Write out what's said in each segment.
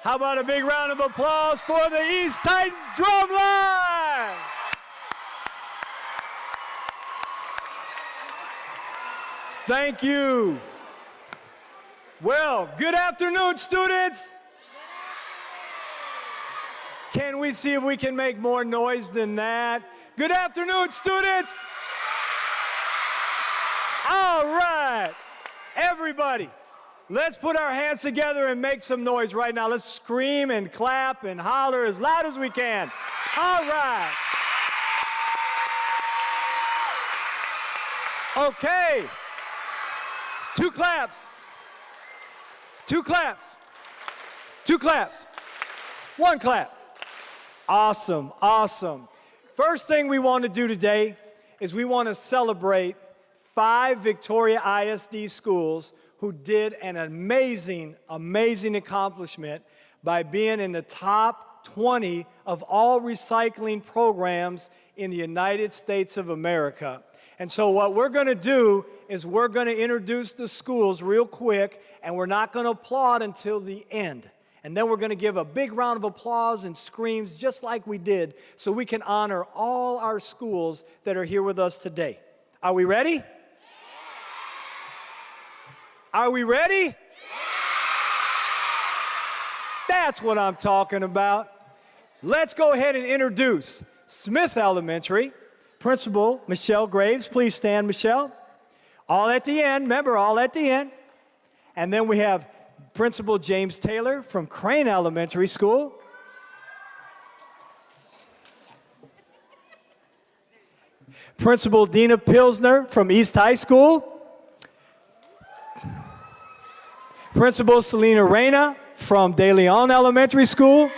How about a big round of applause for the East Titan Drumline? Thank you. Well, good afternoon, students. Can we see if we can make more noise than that? Good afternoon, students. All right, everybody, let's put our hands together and make some noise right now. Let's scream and clap and holler as loud as we can. All right. Okay. Two claps. Two claps. Two claps. One clap. Awesome, awesome. First thing we want to do today is we want to celebrate 5 Victoria ISD schools who did an amazing, amazing accomplishment by being in the top 20 of all recycling programs in the United States of America. And so what we're going to do is we're going to introduce the schools real quick, and we're not going to applaud until the end. And then we're going to give a big round of applause and screams just like we did so we can honor all our schools that are here with us today. Are we ready? Yeah. Are we ready? Yeah. That's what I'm talking about. Let's go ahead and introduce Smith Elementary. Principal Michelle Graves, please stand, Michelle. All at the end, remember, all at the end. And then we have Principal James Taylor from Crane Elementary School. Principal Dina Pilsner from East High School. Principal Selena Reyna from De Leon Elementary School.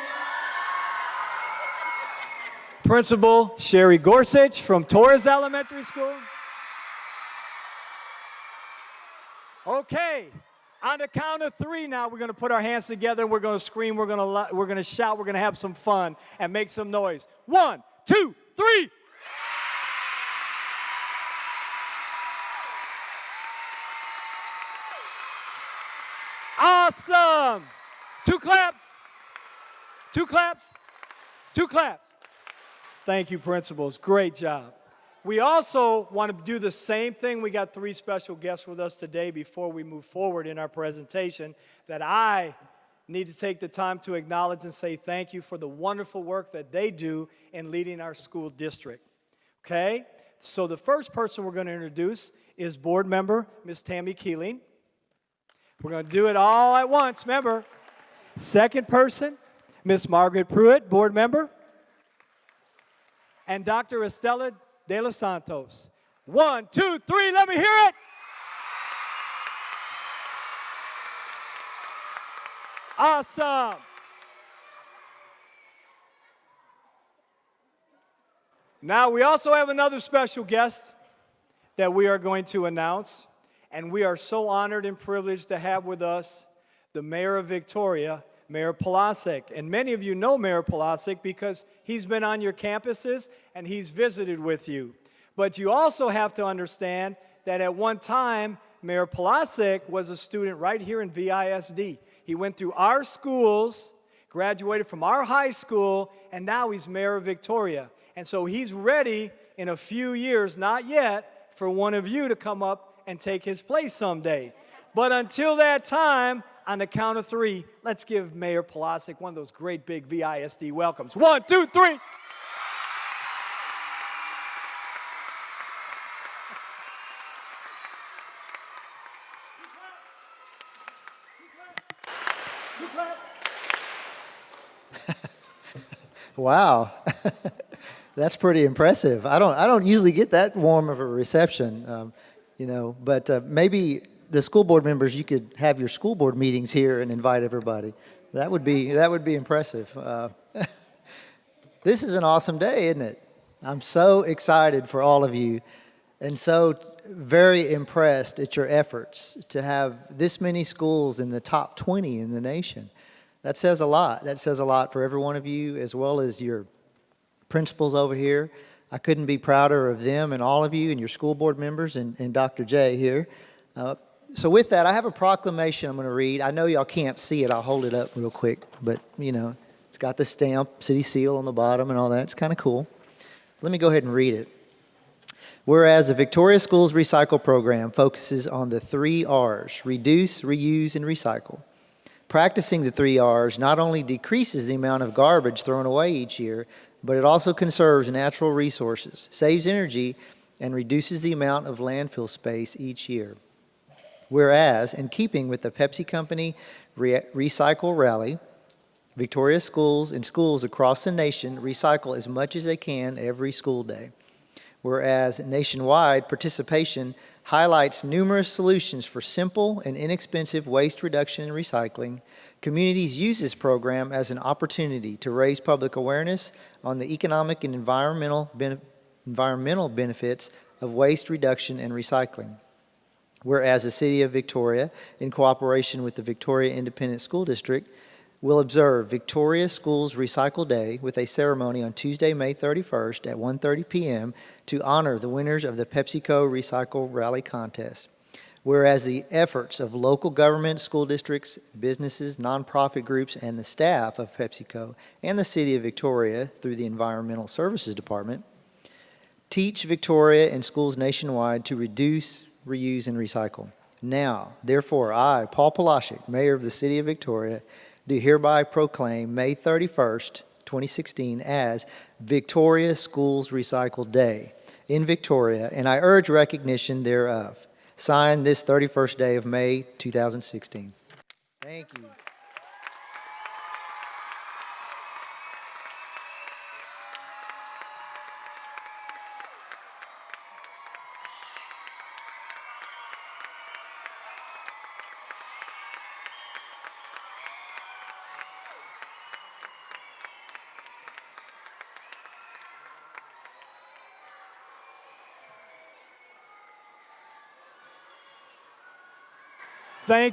Principal Sherry Gorsuch from Torres Elementary School. Okay, on the count of 3 now, we're going to put our hands together, we're going to scream, we're going to shout, we're going to have some fun and make some noise. 1, 2, 3. Awesome. 2 claps. 2 claps. 2 claps. Thank you, principals. Great job. We also want to do the same thing. We got 3 special guests with us today before we move forward in our presentation that I need to take the time to acknowledge and say thank you for the wonderful work that they do in leading our school district. Okay? So the first person we're going to introduce is board member Ms. Tammy Keeling. We're going to do it all at once, remember. Second person, Ms. Margaret Pruitt, board member. And Dr. Estela de los Santos. 1, 2, 3, let me hear it. Awesome. Now we also have another special guest that we are going to announce, and we are so honored and privileged to have with us the Mayor of Victoria, Mayor Polasek. And many of you know Mayor Polasek because he's been on your campuses and he's visited with you. But you also have to understand that at one time, Mayor Polasek was a student right here in VISD. He went through our schools, graduated from our high school, and now he's Mayor of Victoria. And so he's ready in a few years, not yet, for one of you to come up and take his place someday. But until that time, on the count of 3, let's give Mayor Polasek one of those great big VISD welcomes. 1, 2, 3. Wow, that's pretty impressive. I don't usually get that warm of a reception, but maybe the school board members, you could have your school board meetings here and invite everybody. That would be impressive. This is an awesome day, isn't it? I'm so excited for all of you and so very impressed at your efforts to have this many schools in the top 20 in the nation. That says a lot. That says a lot for every one of you, as well as your principals over here. I couldn't be prouder of them and all of you and your school board members and Dr. J here. So with that, I have a proclamation I'm going to read. I know y'all can't see it. I'll hold it up real quick. But, it's got the stamp, city seal on the bottom and all that. It's kind of cool. Let me go ahead and read it. Whereas the Victoria Schools Recycle Program focuses on the 3 R's, reduce, reuse, and recycle. Practicing the 3 R's not only decreases the amount of garbage thrown away each year, but it also conserves natural resources, saves energy, and reduces the amount of landfill space each year. Whereas, in keeping with the Pepsi Company Recycle Rally, Victoria schools and schools across the nation recycle as much as they can every school day. Whereas nationwide participation highlights numerous solutions for simple and inexpensive waste reduction and recycling, communities use this program as an opportunity to raise public awareness on the economic and environmental benefits of waste reduction and recycling. Whereas the City of Victoria, in cooperation with the Victoria Independent School District, will observe Victoria Schools Recycle Day with a ceremony on Tuesday, May 31st at 1:30 p.m. to honor the winners of the Pepsico Recycle Rally Contest. Whereas the efforts of local government, school districts, businesses, nonprofit groups, and the staff of PepsiCo and the City of Victoria through the Environmental Services Department teach Victoria and schools nationwide to reduce, reuse, and recycle. Now, therefore, I, Paul Palashik, Mayor of the City of Victoria, do hereby proclaim May 31st, 2016 as Victoria Schools Recycle Day in Victoria, and I urge recognition thereof. Signed this 31st day of May 2016. Thank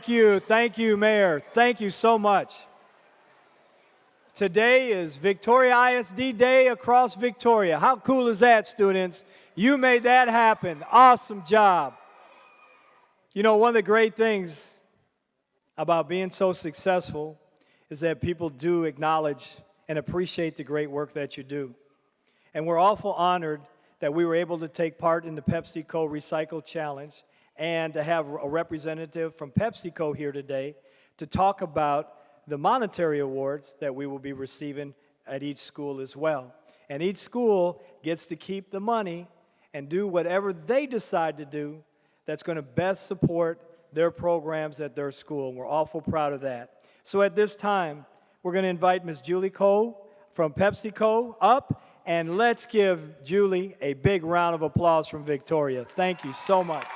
you. Thank you, Mayor. Thank you so much. Today is Victoria ISD Day across Victoria. How cool is that, students? You made that happen. Awesome job. One of the great things about being so successful is that people do acknowledge and appreciate the great work that you do. And we're awful honored that we were able to take part in the PepsiCo Recycle Challenge and to have a representative from PepsiCo here today to talk about the monetary awards that we will be receiving at each school as well. And each school gets to keep the money and do whatever they decide to do that's going to best support their programs at their school. And we're awful proud of that. So at this time, we're going to invite Ms. Julie Cole from PepsiCo up, and let's give Julie a big round of applause from Victoria. Thank you so much.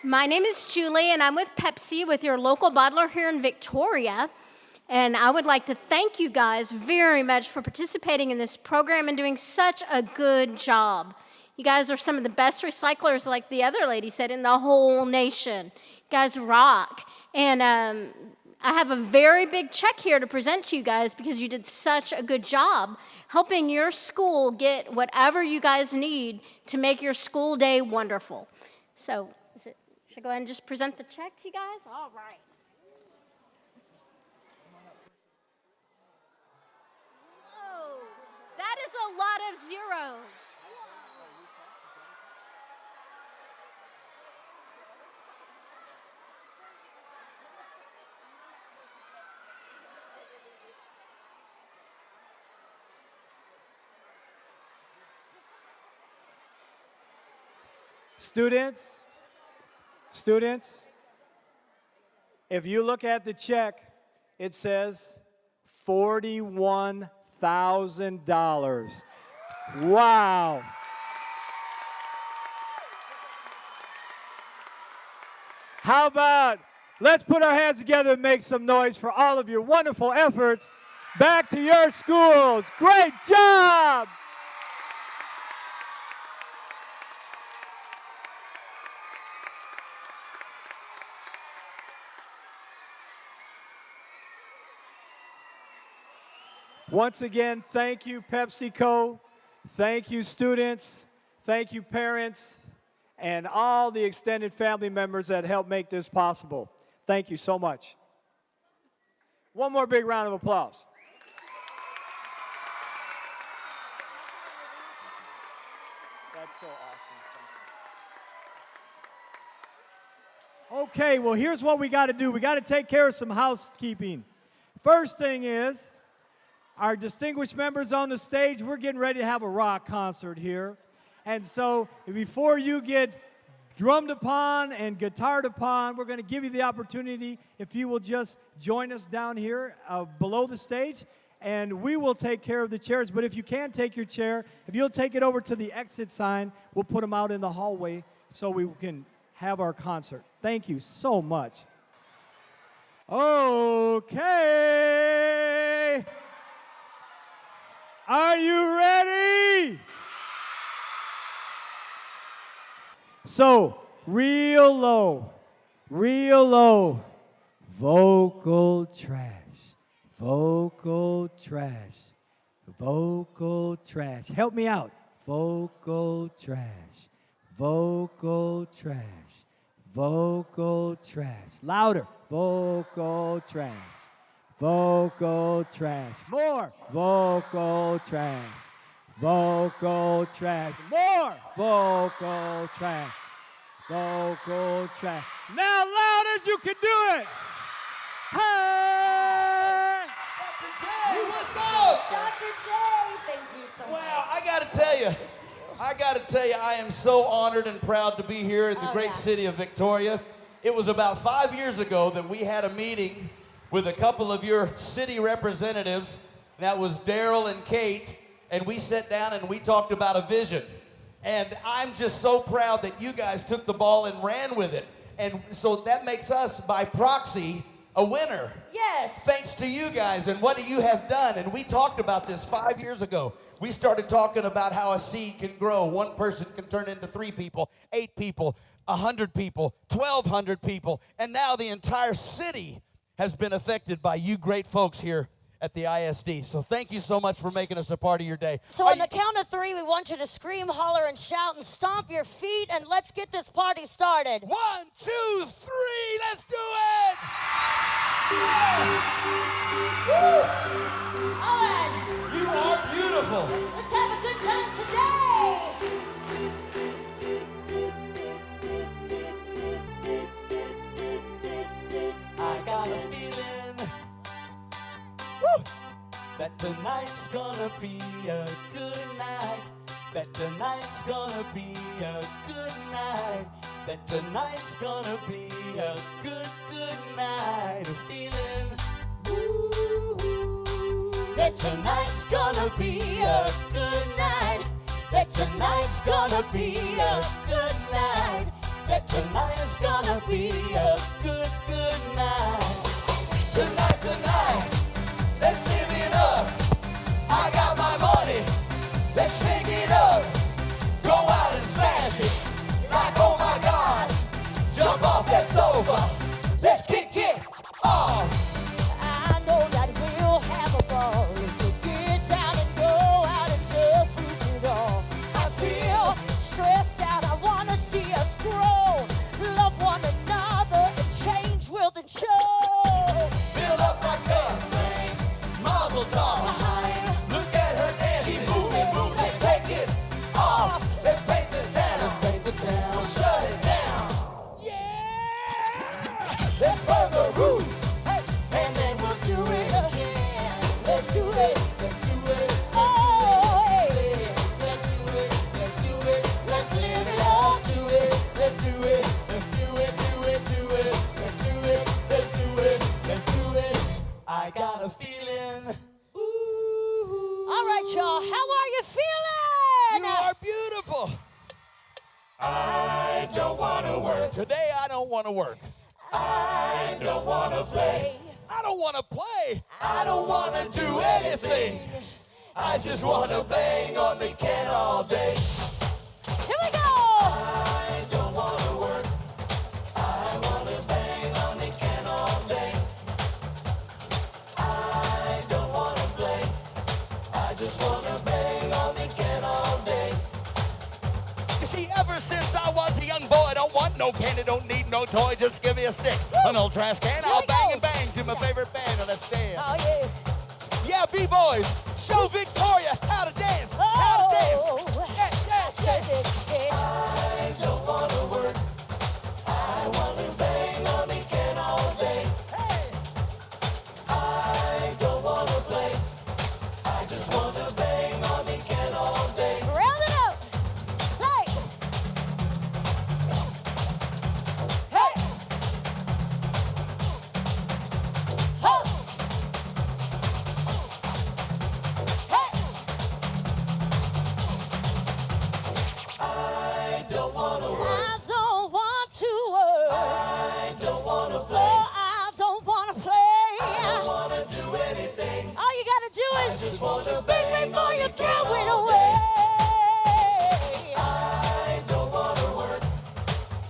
My name is Julie, and I'm with Pepsi, with your local bottler here in Victoria. And I would like to thank you guys very much for participating in this program and doing such a good job. You guys are some of the best recyclers, like the other lady said, in the whole nation. You guys rock. And I have a very big check here to present to you guys because you did such a good job helping your school get whatever you guys need to make your school day wonderful. So, should I go ahead and just present the check to you guys? All right. Whoa, that is a lot of zeros. Students, if you look at the check, it says $41,000. Wow. How about, let's put our hands together and make some noise for all of your wonderful efforts back to your schools. Great job. Once again, thank you, PepsiCo. Thank you, students. Thank you, parents, and all the extended family members that helped make this possible. Thank you so much. One more big round of applause. That's so awesome. Okay, well, here's what we got to do. We got to take care of some housekeeping. First thing is, our distinguished members on the stage, we're getting ready to have a rock concert here. And so before you get drummed upon and guitared upon, we're going to give you the opportunity if you will just join us down here below the stage, and we will take care of the chairs. But if you can't take your chair, if you'll take it over to the exit sign, we'll put them out in the hallway so we can have our concert. Thank you so much. Okay. Are you ready? So, real low, vocal trash, vocal trash, vocal trash. Help me out. Vocal trash, vocal trash, vocal trash. Louder. Vocal trash. Vocal trash. More. Vocal trash. Vocal trash. More. Vocal trash. Vocal trash. Now loud as you can do it. Hey! Dr. J, what's up? Dr. J, thank you so much. Wow, I gotta tell you, I am so honored and proud to be here in the great city of Victoria. It was about 5 years ago that we had a meeting with a couple of your city representatives. That was Daryl and Kate, and we sat down and we talked about a vision. And I'm just so proud that you guys took the ball and ran with it. And so that makes us, by proxy, a winner. Yes. Thanks to you guys and what you have done. And we talked about this 5 years ago. We started talking about how a seed can grow. One person can turn into 3 people, 8 people, 100 people, 1,200 people. And now the entire city has been affected by you great folks here at the ISD. So thank you so much for making us a part of your day. So on the count of 3, we want you to scream, holler, and shout, and stomp your feet, and let's get this party started. 1, 2, 3, let's do it! Woo! All right, You are beautiful. let's have a good time today. I got a feeling woo, that tonight's gonna be a good night. That tonight's gonna be a good night. That tonight's gonna be a good night. A feeling ooh, that tonight's gonna be a good night. That tonight's gonna be a good night. That tonight's gonna be a good night. Tonight's the night. Let's live it up. I got my money. Let's take it up. Go out and smash it. Like, oh my God. Jump off that sofa. Let's kick it off. I know that we'll have a ball if we get down and go out and just lose it all. I feel stressed out. I want to see us grow. Love one another and change will then show. Fill up my cup. Mazel tov. Look at her dancing. She's moving. Let's take it off. Let's paint the town. We'll shut it down. Yeah. Let's burn the roof. Hey. And then we'll do it again. Let's do it. Let's do it. Oh, hey. Let's do it. Let's do it. Let's live it up. Do it. Let's do it. Let's do it. Do it. Do it. Let's do it. Let's do it. Let's do it. I got a feeling. Ooh. All right, y'all. How are you feeling? You are beautiful. I don't want to work. Today I don't want to work. I don't want to play. I don't want to play. I don't want to do anything. I just want to bang on the can all day. Here we go. I don't want to work. I want to bang on the can all day. I don't want to play. no candy, don't need no toy, just give me a stick. An old trash can, I'll bang and bang to my favorite band. Let's dance. Oh, yeah. Yeah, B-boys, show Victoria how to dance. How to dance. Yes, yes, yes. I don't wanna work. I wanna bang on the can all day. Hey. I don't wanna play. I just wanna bang on the can all day. Round it up. Play. Hey. Ho. Hey. I don't wanna work. I don't want to work. I don't wanna play. Oh, I don't want to play. I don't wanna do anything. All you gotta do is just wanna bang bang before on you the throw can it all away. I don't wanna work.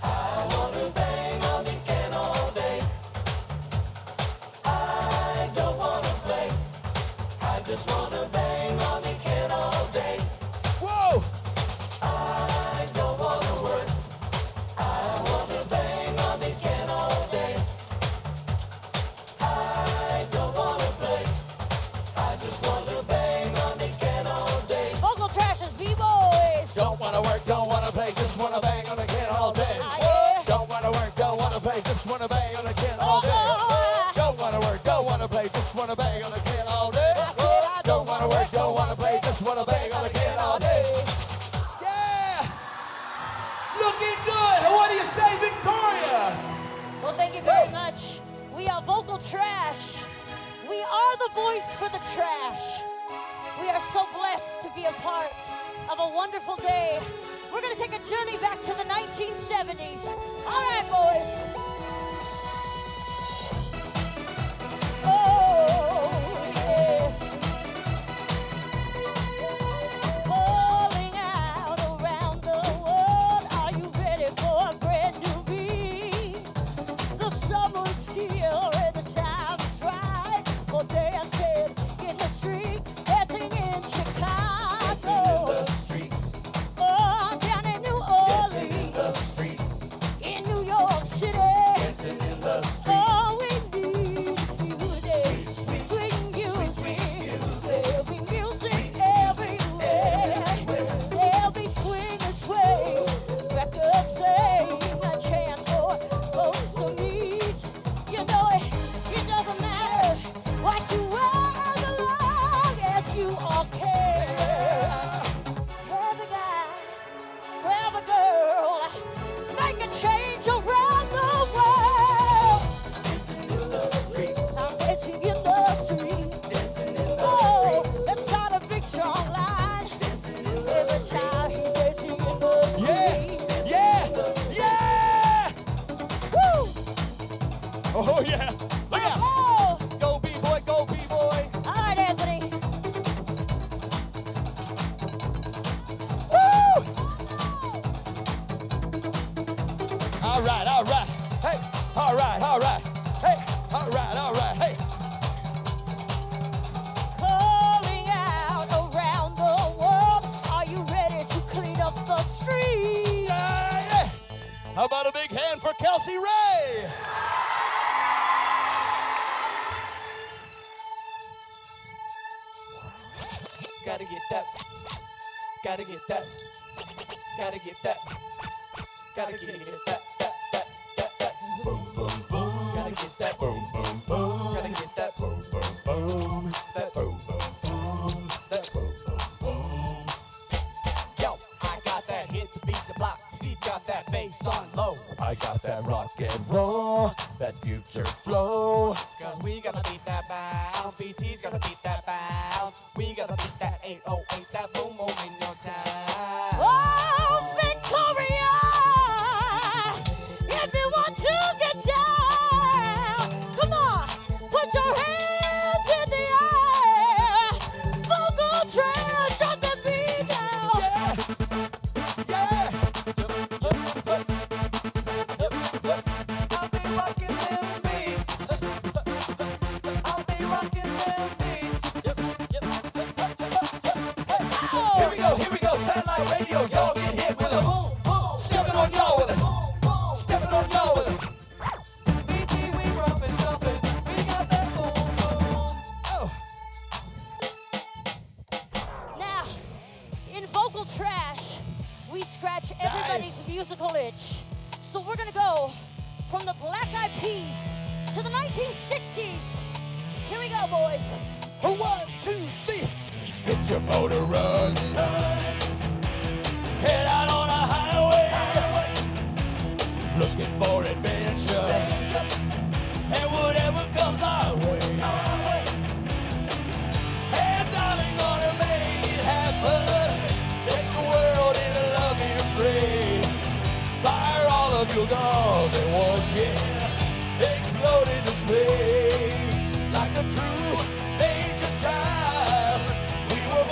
I wanna bang on the can all day. I don't wanna play. I just wanna bang on the can all day. Whoa. I don't wanna work. I wanna bang on the can all day. I don't wanna play. I just wanna bang on the can all day. Vocal trashers, B-boys. Don't wanna work, don't wanna play, just wanna bang on the can all day. Yeah. Don't wanna work, don't wanna play, just wanna bang on the can all day. Don't wanna work, don't wanna play, just wanna bang on the can all day. Don't wanna work, don't wanna play, just wanna bang on the can all day. Yeah! Looking good! What do you say, Victoria? Well, thank you very much. We are Vocal Trash. We are the voice for the trash. We are so blessed to be a part of a wonderful day. We're going to take a journey back to the 1970s. All right, boys. Oh, yes. Falling out around the world. Are you ready for a brand new beat? The summer's here and the time is right for dancing in the street, dancing in Chicago. Streets, Oh, down in New dancing in the Orleans, streets, in New York City. dancing in the streets. All we need is music, sweet music. There'll be music everywhere. There'll be swing and sway, records playing, a chance for folks to meet. You know it doesn't matter what you wear as long as you all care. Every guy, every girl, make a change around the world. I'm dancing in the street. Oh, let's start a big strong line. Every child he's dancing in the street. Yeah! Yeah! Woo! Oh, yeah! Look out! Oh, Go, B-boy, go, B-boy! all right, Anthony. Woo! All right, all right. Hey, all right, all right. Hey, all right, all right. Hey. Calling out around the world. Are you ready to clean up the street? Yeah, yeah. How about a big hand for Kelsey Ray? Gotta get that. Gotta get that. Gotta get that. Gotta get that. Boom, boom, boom. Gotta get that. Boom, boom, boom. Gotta get that. Boom, boom, boom. That boom, boom, boom. That boom, boom, boom. Yo, I got that hit to beat the block. Steve got that bass on low. I got that rock and roll, that future flow. Cause we gotta beat that bounce. BT's gotta beat that bounce. We gotta beat that 808, that boom boom in no time. Oh, Victoria! If you want to get down, come on, put your hands in the air. Vocal trash, drop the beat down. Yeah! I'll be rocking them beats. I'll be rocking them beats. musical itch. So we're gonna go from the Black Eyed Peas to the 1960s. Here we go, boys. 1, 2, 3. Hit your motor running. Head out on a highway. Looking for adventure. And whatever comes our way. Hey, darling, gonna make it happen. Take the world in a loving embrace. Fire all of your guns at once, yeah. Explode into space like a true dangerous child. We were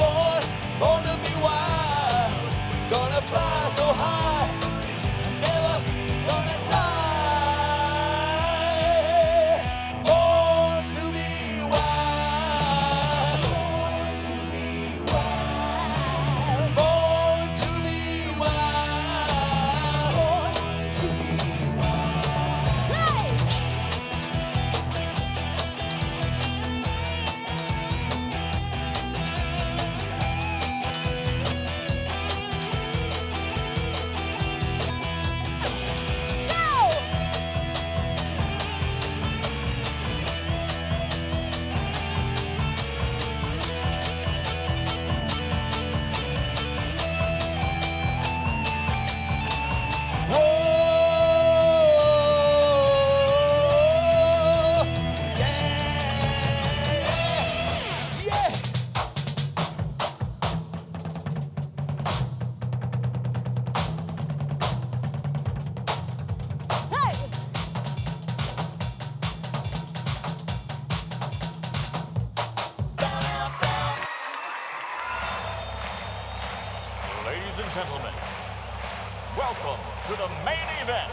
born to be wild. Gonna fly so high, never gonna die. Born to be wild. Born to be wild. Hey! Go! Whoa, yeah, yeah. Hey! Ladies and gentlemen, welcome to the main event.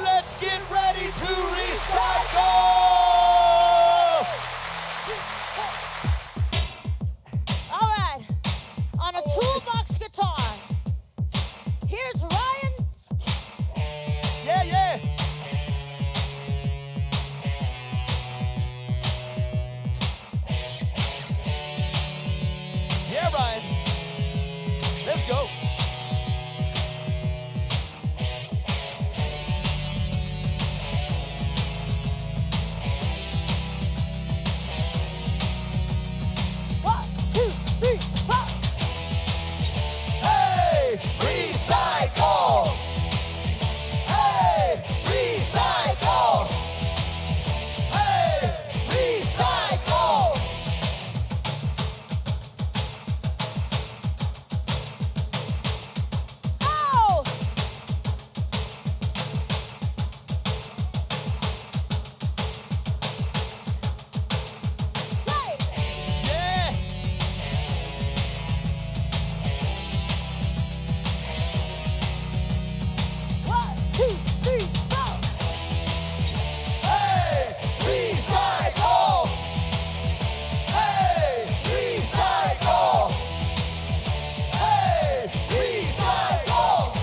Let's get ready to recycle. All right. On a toolbox guitar. Here's Ryan. Yeah, yeah. Yeah, Ryan. Let's go. One, two, three, four. Hey, recycle. Hey, recycle. Hey, recycle. Oh! Hey! Yeah. One, two, three, four. Hey, recycle. Hey, recycle. Hey, recycle.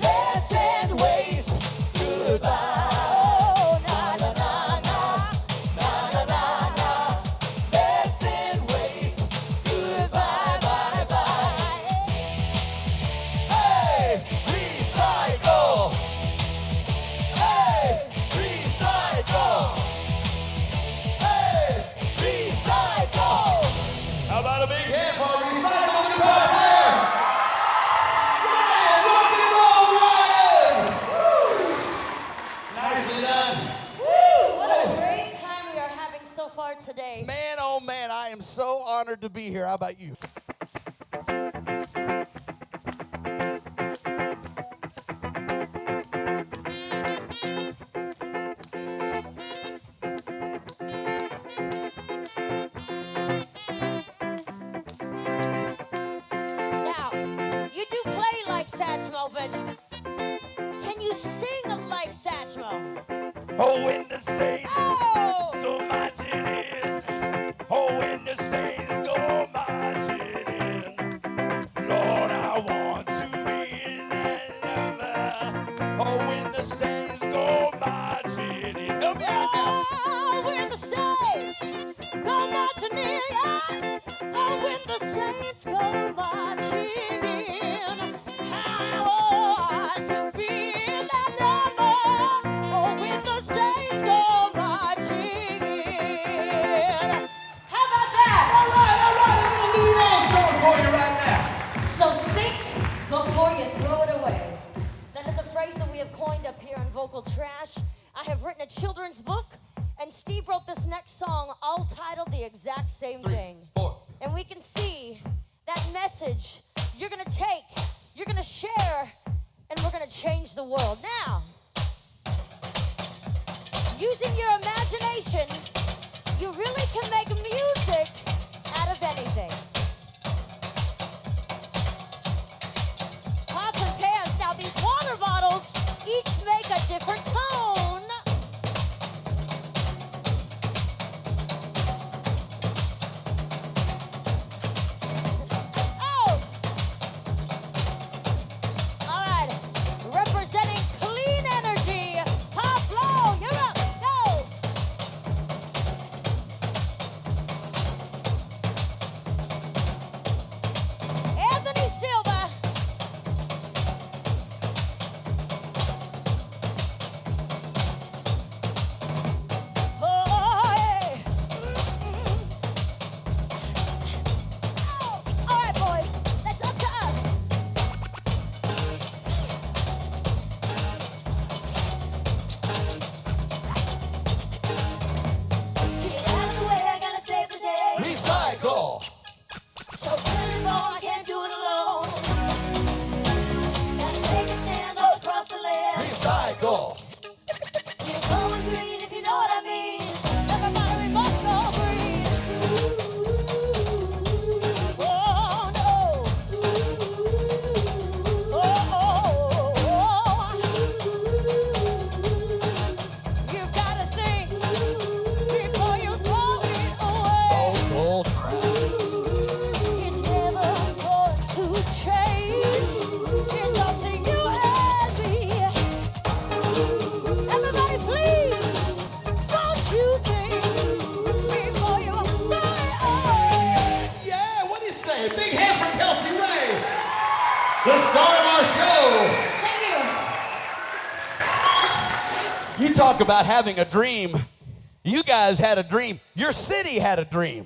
Let's end waste. Goodbye. Oh, na na na na. Let's end waste. Goodbye, bye, bye. Hey, recycle. Hey, recycle. Hey, recycle. How about a big hand for recycle guitar player? Ryan, rock and roll, Ryan. Nicely done. What a great time we are having so far today. Man, oh man, I am so honored to be here. How about you? Now, you do play like Satchmo, but can you sing like Satchmo? Oh, when the saints Oh! go marching in. Oh, when the saints go marching in. Lord, I want to be in that number. Oh, when the saints go the saints go marching in, how hard to be in that number. Oh, when the saints go marching in. How about that? All right, a little New Orleans song for you right now. So think before you throw it away. That is a phrase that we have coined up here on Vocal Trash. I have written a children's book, and Steve wrote this next song, all titled the exact same thing. 4. And we can see that message you're gonna take, you're gonna share, and we're gonna change the world. Now, using your imagination, you really can make music out of anything. Pots and pans. Now, these water bottles each make a different tone. Oh! All right. Representing clean energy. Pablo, you're up. Go! Anthony Silva. Oh, hey. Oh, all right, boys. That's up to us. Get out of the way, I gotta save the day. Recycle. So put it on, I can't do it alone. Gotta take a stand all across the land. Recycle. You're going green if you know what I mean. Everybody, we must go green. Oh, no. Oh. You've gotta think before you throw it away. Vocal It's never going to change. It's up to you and me. Everybody, please, don't you think before you throw it away. Yeah, what do you say? Big hand for Kelsey Ray, the star of our show. Thank you. You talk about having a dream. You guys had a dream. Your city had a dream.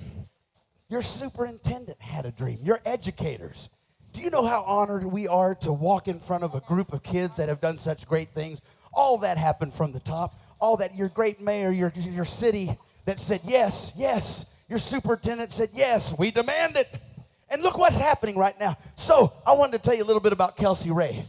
Your superintendent had a dream. Your educators. Do you know how honored we are to walk in front of a group of kids that have done such great things? All that happened from the top. All that your great mayor, your city that said yes, yes. Your superintendent said yes, we demand it. And look what's happening right now. So I wanted to tell you a little bit about Kelsey Ray.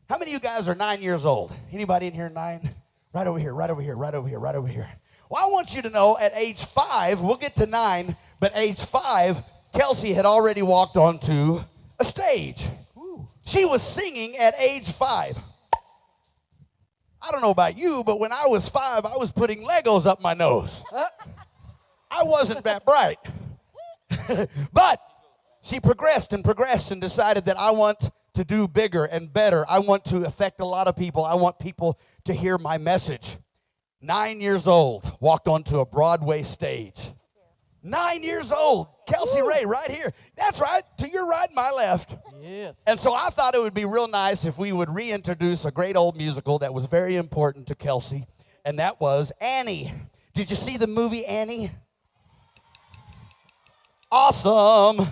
How many of you guys are 9 years old? Anybody in here 9? Right over here, right over here, right over here, right over here. Well, I want you to know at age 5, we'll get to 9, but age 5, Kelsey had already walked onto a stage. She was singing at age 5. I don't know about you, but when I was 5, I was putting Legos up my nose. I wasn't that bright. But she progressed and progressed and decided that I want to do bigger and better. I want to affect a lot of people. I want people to hear my message. 9 years old, walked onto a Broadway stage. 9 years old, Kelsey Ray right here. That's right, to your right and my left. Yes. And so I thought it would be real nice if we would reintroduce a great old musical that was very important to Kelsey, and that was Annie. Did you see the movie Annie? Awesome.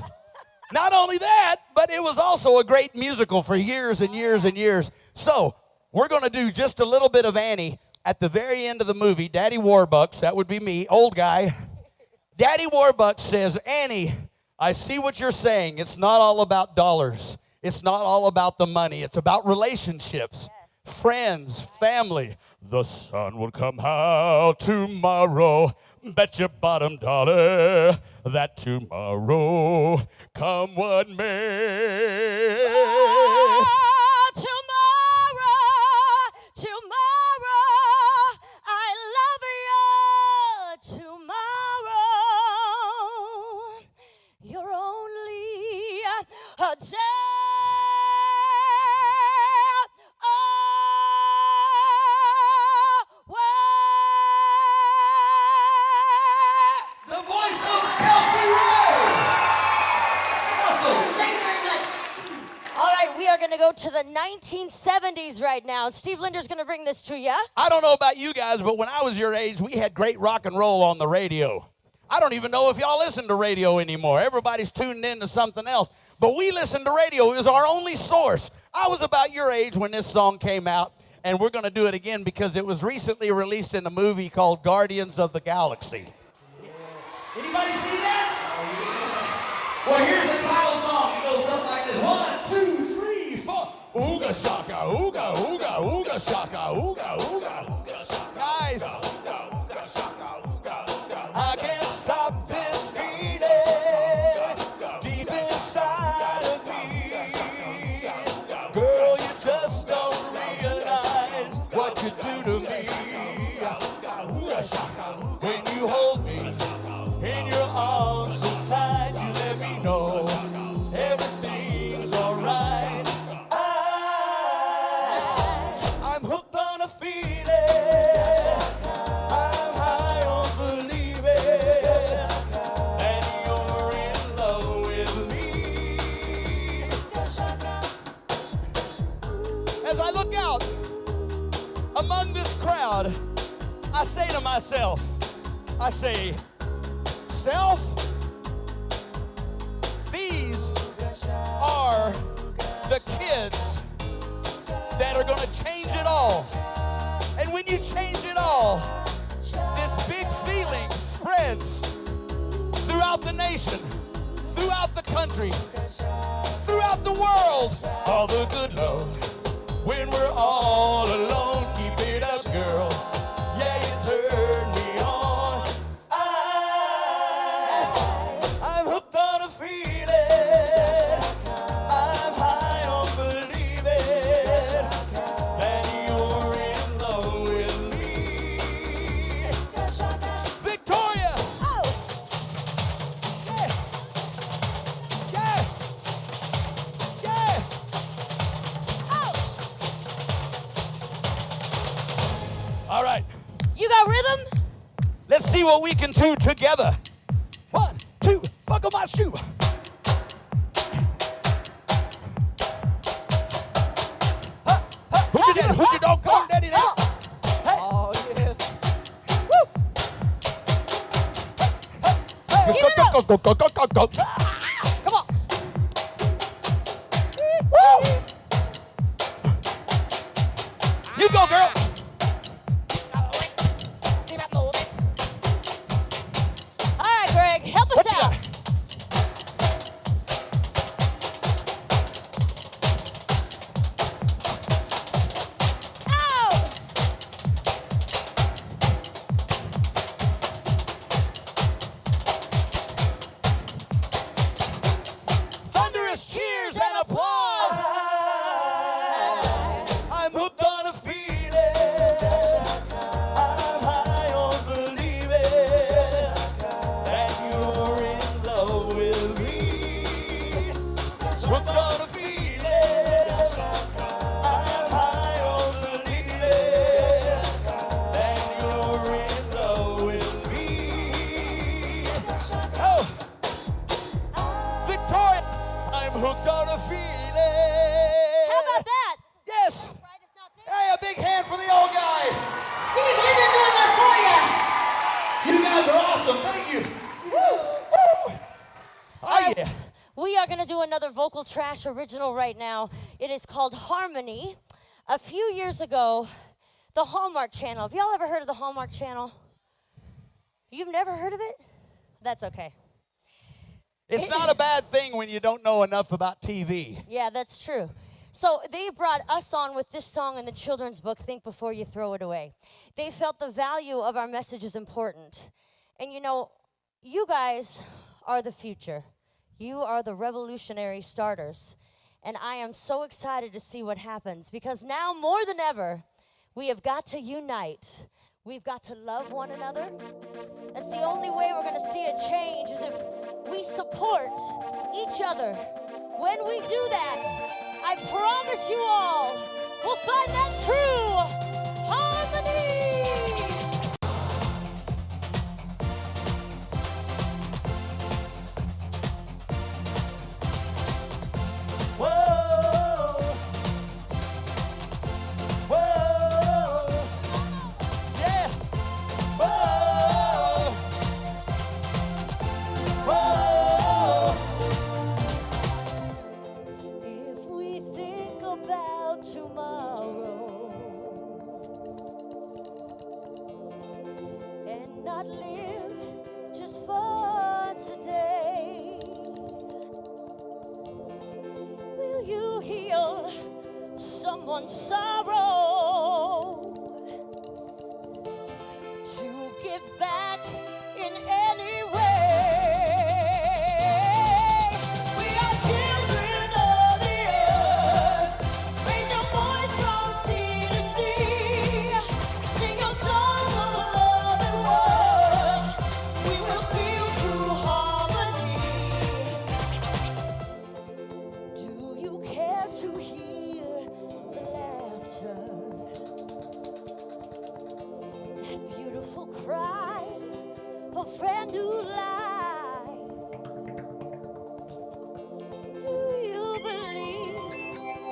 Not only that, but it was also a great musical for years and years and years. So we're going to do just a little bit of Annie at the very end of the movie. Daddy Warbucks, that would be me, old guy. Daddy Warbucks says, Annie, I see what you're saying. It's not all about dollars. It's not all about the money. It's about relationships, friends, family. The sun will come out tomorrow. Bet your bottom dollar that tomorrow, come what may. Oh, tomorrow, I love you. Tomorrow, you're only a day away. The voice of Kelsey Ray. go to the 1970s right now. Steve Linder's going to bring this to you. I don't know about you guys, but when I was your age, we had great rock and roll on the radio. I don't even know if y'all listen to radio anymore. Everybody's tuned in to something else. But we listened to radio. It was our only source. I was about your age when this song came out, and we're going to do it again because it was recently released in a movie called Guardians of the Galaxy. Anybody see that? Well, here's the title song. It goes something like this. 1, 2, 3, 4. Ooga shaka, ooga, ooga, ooga shaka, ooga, ooga, ooga shaka. Nice. Ooga shaka, ooga, ooga. I can't stop this feeling deep inside of me. Girl, you just don't realize what you do to me. When you hold me in your arms so tight, you let me know everything's alright. I'm hooked on a feeling. I'm high on believing that you're in love with me. As I look out among this crowd, I say to myself, I say, self, these are the kids that are going to change it all. And when you change it all, this big feeling spreads throughout the nation, throughout the country, throughout the world. All the good love when we're all alone. Keep it up, girl. Yeah, you turn me on. I'm hooked on a feeling. I'm high on believing that you're in love with me. Victoria! Oh, Yeah! Yeah! Yeah! oh. All right. You got rhythm? Let's see what we can do together. 1, 2, buckle my shoe. Who's your daddy? Who's your dog? Come on, daddy. Now. Hey. Oh, yes. Go, go, go, go, go, go, go, go. Come on. Woo. You go, girl. All right, Greg, help us What you out. got? Oh! Thunderous cheers and applause. I'm hooked on a feeling. I'm high on believing that you're in love with me. Hooked on a feeling. I'm high on believing that you're in love with me. Oh, Victoria, I'm hooked on a feeling. How about that? Yes. Right, it's not there. Hey, a big hand for the old guy. Steve Linder doing that for you. You guys are awesome. Thank you. Woo. Oh, yeah. We are going to do another Vocal Trash original right now. It is called Harmony. A few years ago, the Hallmark Channel. Have y'all ever heard of the Hallmark Channel? You've never heard of it? That's okay. It's not a bad thing when you don't know enough about TV. Yeah, that's true. So they brought us on with this song in the children's book, Think Before You Throw It Away. They felt the value of our message is important. And you know, you guys are the future. You are the revolutionary starters. And I am so excited to see what happens because now more than ever, we have got to unite. We've got to love one another. That's the only way we're going to see a change is if we support each other. When we do that, I promise you all, we'll find that true harmony. Whoa. on sorrow, to give back in any way. We are children of the earth. Raise your voice from sea to sea. Sing your song of love and worth. We will feel true harmony. Do you care to hear the laughter? That beautiful cry, a friend who lied. Do you believe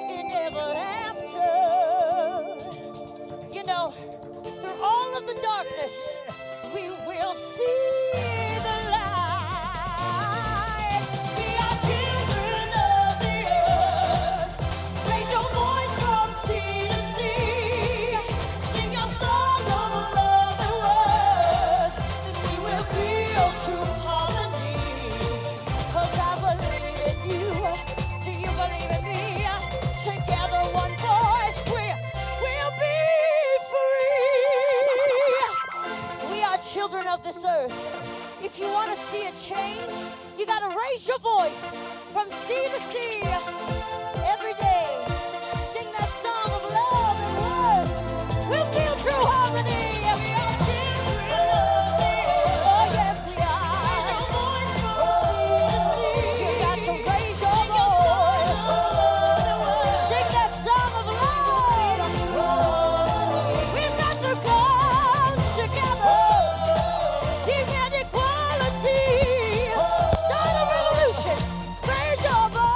in ever after? You know, through all of the darkness, we will see the light. We are children of the earth. Raise your voice from sea to sea. Sing your song of love and worth. And we will feel true harmony. 'Cause I believe in you. Do you believe in me? Together one voice, we'll be free. We are children of this earth. If you want to see a change, you got to raise your voice from sea to sea. Every day, sing that song of love and worth. We'll feel true harmony. We are children of the earth. Oh, yes, we are. Raise your voice from sea to sea. You got to raise your voice. Sing that song of love. We've got to come together. Team and equality. Start a revolution. Raise your voice.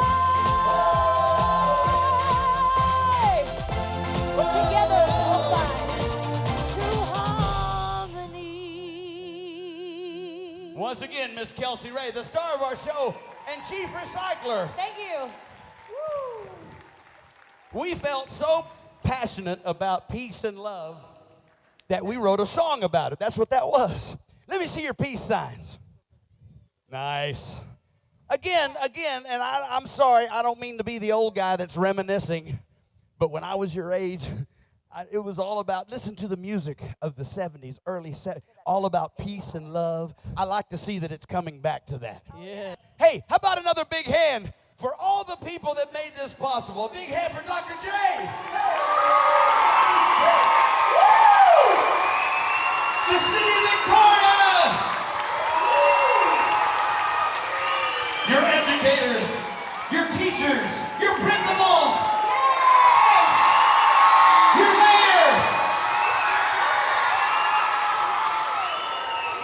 Together we'll find true harmony. Once again, Miss Kelsey Ray, the star of our show and chief recycler. Thank you. We felt so passionate about peace and love that we wrote a song about it. That's what that was. Let me see your peace signs. Nice. Again, and I'm sorry, I don't mean to be the old guy that's reminiscing, but when I was your age, it was all about, listen to the music of the 70s, early 70s, all about peace and love. I like to see that it's coming back to that. Yeah. Hey, how about another big hand for all the people that made this possible? A big hand for Dr. J. The city of Victoria. Your educators, your teachers, your principals, your mayor.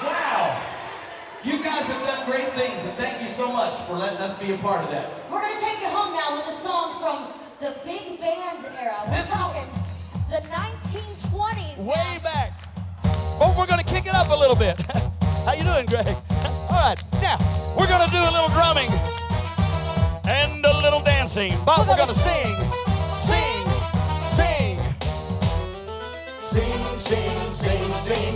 Wow. You guys have done great things, and thank you so much for letting us be a part of that. We're going to take you home now with a song from the big band era. We're talking the 1920s. Way back. Oh, we're going to kick it up a little bit. How you doing, Greg? All right, now, we're going to do a little drumming and a little dancing. But we're going to sing, sing, sing. Sing, sing, sing, sing.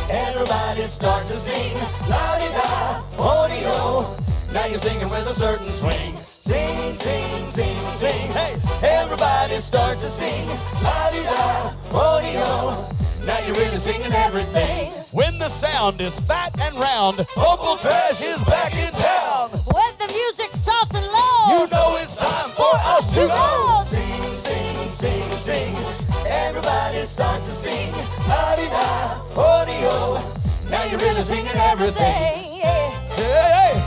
Everybody start to sing. La-di-da, oh-di-oh. Now you're singing with a certain swing. Sing, sing, sing, sing. Hey, everybody start to sing. La-di-da, oh-di-oh. Now you're really singing everything. When the sound is fat and round, vocal trash is back in town. When the music's soft and low, You know it's time for us to go. Sing, sing, sing, sing. Everybody start to sing. La-di-da, oh-di-oh. Now you're really singing everything. Hey, yeah. Hey, hey.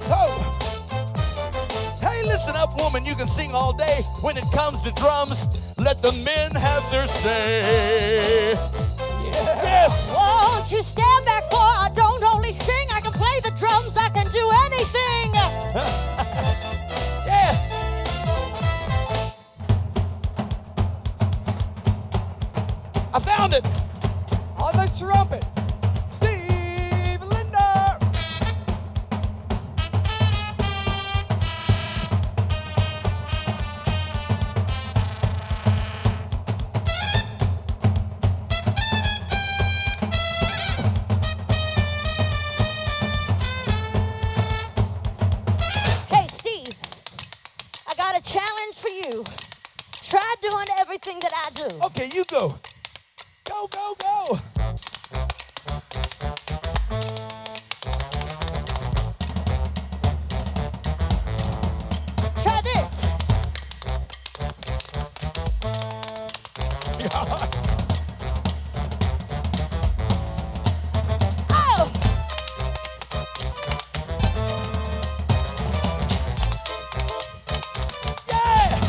Oh. Hey, listen up, woman. You can sing all day. When it comes to drums, let the men have their say. Yes. Won't you stand back, boy? I don't only sing, I can play the drums, I can do anything. Yeah. I found it. On the trumpet, Steve Linder. everything that I do. Okay, you go. Go, go, go. Try this. Oh! Yeah!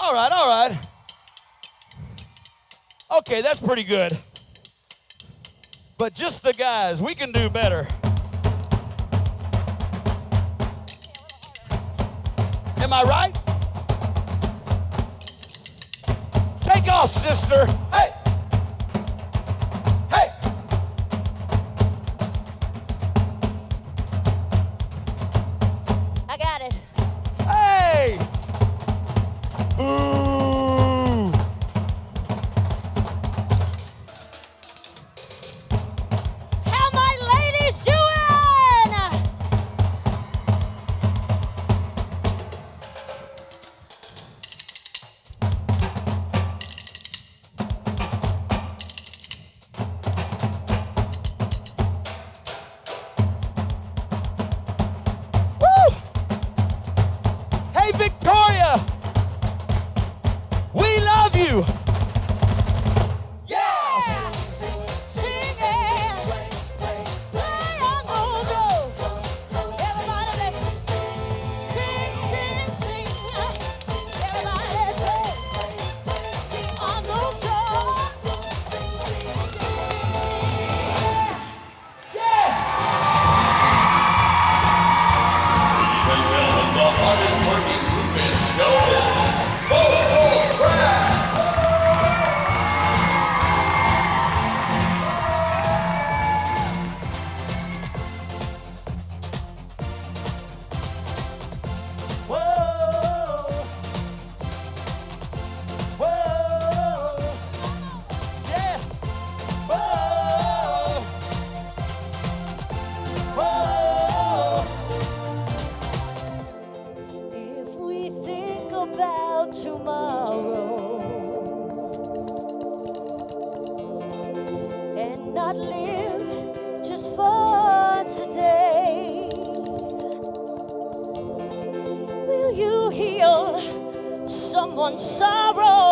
All right, all right. Okay, that's pretty good. But just the guys, we can do better. Am I right? Take off, sister. Hey! Hey! I got it. Hey! Boo! How my ladies doing? Woo! Hey, Victoria! We love you! Yeah! Singing. Play on mojo. Everybody let's sing, sing, sing. Everybody play on mojo. Ladies and gentlemen, the hardest working group in show business, Vocal Track. Whoa! Whoa! Yeah! Whoa! Whoa! If we think about tomorrow and not live just for today, will you heal someone's sorrow?